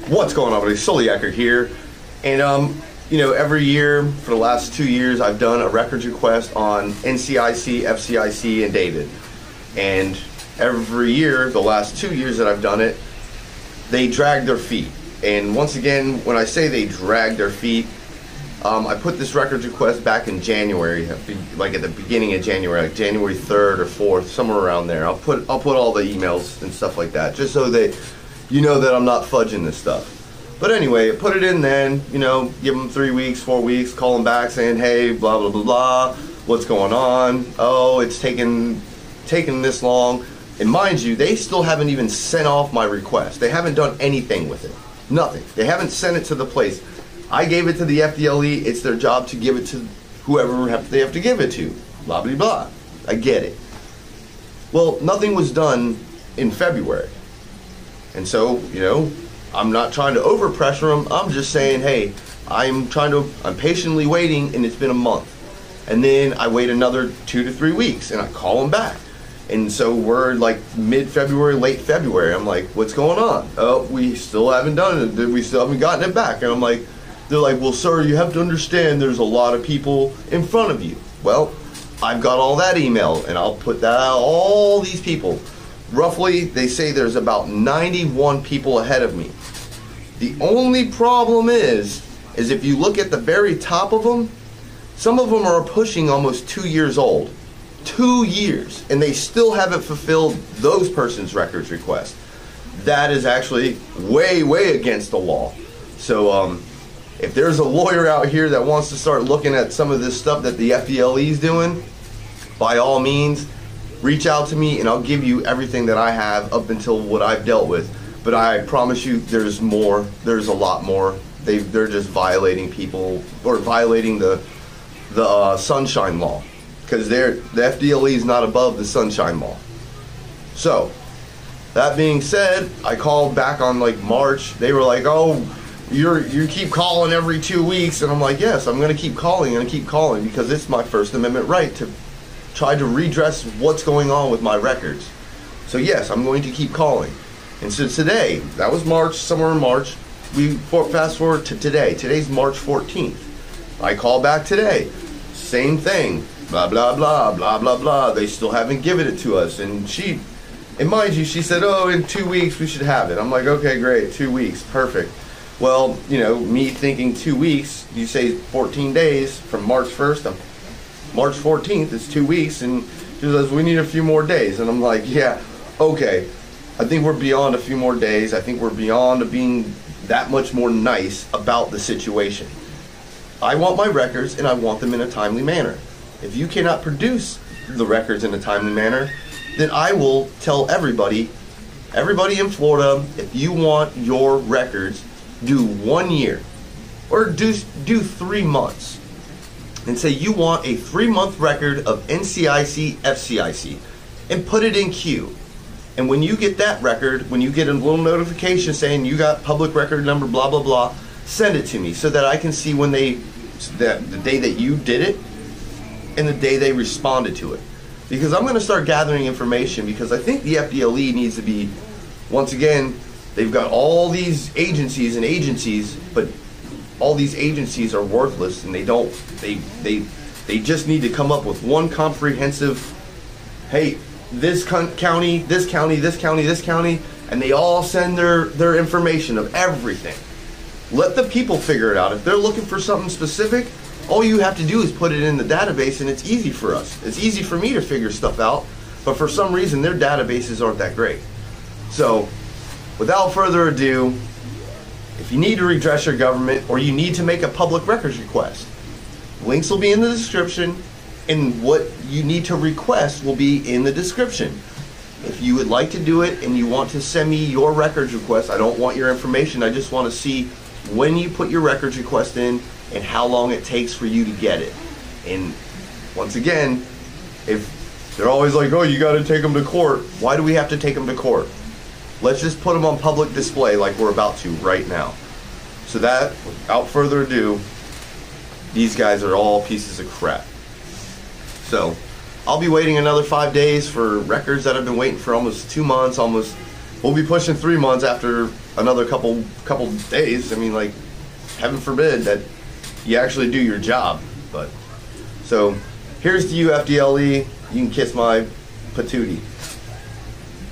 What's going on, everybody? Soliaker here, and you know, every year for the last 2 years, I've done a records request on NCIC, FCIC, and David. And every year, the last 2 years that I've done it, they drag their feet. And once again, when I say they drag their feet, I put this records request back in January, like at the beginning of January, like January 3rd or 4th, somewhere around there. I'll put all the emails and stuff like that, just so that you know that I'm not fudging this stuff. But anyway, put it in then, you know, give them 3 weeks, 4 weeks, call them back saying, hey, blah, blah, blah, blah, what's going on? Oh, it's taking this long. And mind you, they still haven't even sent off my request. They haven't done anything with it. Nothing. They haven't sent it to the place. I gave it to the FDLE. It's their job to give it to whoever they have to give it to. Blah, blah, blah. I get it. Well, nothing was done in February. And so, you know, I'm not trying to overpressure them. I'm just saying, hey, I'm patiently waiting, and it's been a month. And then I wait another 2 to 3 weeks, and I call them back. And so we're like mid-February, late February. I'm like, what's going on? Oh, we still haven't done it. We still haven't gotten it back. And I'm like, they're like, well, sir, you have to understand there's a lot of people in front of you. Well, I've got all that email, and I'll put that out, all these people. Roughly, they say there's about 91 people ahead of me. The only problem is if you look at the very top of them, some of them are pushing almost 2 years old. 2 years, and they still haven't fulfilled those persons' records request. That is actually way, way against the law. So if there's a lawyer out here that wants to start looking at some of this stuff that the FDLE is doing, by all means, reach out to me and I'll give you everything that I have up until what I've dealt with. But I promise you there's more. There's a lot more. They're just violating people, or violating the Sunshine Law, because the FDLE is not above the Sunshine Law. So that being said, I called back on like March. They were like, oh, you keep calling every 2 weeks, and I'm like, yes, I'm going to keep calling and keep calling, because it's my First Amendment right to try to redress what's going on with my records. So yes, I'm going to keep calling. And so today, that was March, somewhere in March, we fast forward to today. Today's March 14th. I call back today, same thing, blah, blah, blah, blah, blah, blah. They still haven't given it to us. And mind you, she said, oh, in 2 weeks we should have it. I'm like, okay, great, 2 weeks, perfect. Well, you know, me thinking 2 weeks, you say 14 days from March 1st to March 14th, it's 2 weeks, and she says, we need a few more days. And I'm like, yeah, okay, I think we're beyond a few more days. I think we're beyond being that much more nice about the situation. I want my records, and I want them in a timely manner. If you cannot produce the records in a timely manner, then I will tell everybody in Florida, if you want your records, do 1 year, or do 3 months. And say you want a 3-month record of NCIC, FCIC, and put it in queue. And when you get that record, when you get a little notification saying you got public record number, blah, blah, blah, send it to me so that I can see when the day that you did it and the day they responded to it. Because I'm going to start gathering information, because I think the FDLE needs to be, once again, they've got all these agencies, but all these agencies are worthless, and they just need to come up with one comprehensive, hey, this county, this county, this county, this county, and they all send their information of everything. Let the people figure it out. If they're looking for something specific, all you have to do is put it in the database, and it's easy for us. It's easy for me to figure stuff out, but for some reason their databases aren't that great. So without further ado, if you need to redress your government, or you need to make a public records request, links will be in the description, and what you need to request will be in the description. If you would like to do it and you want to send me your records request, I don't want your information, I just want to see when you put your records request in and how long it takes for you to get it. And once again, if they're always like, oh, you got to take them to court, why do we have to take them to court? Let's just put them on public display like we're about to right now. So that, without further ado, these guys are all pieces of crap. So I'll be waiting another 5 days for records that I've been waiting for almost 2 months, almost we'll be pushing 3 months after another couple days. I mean, like, heaven forbid that you actually do your job. But so here's the UFDLE. You can kiss my patootie.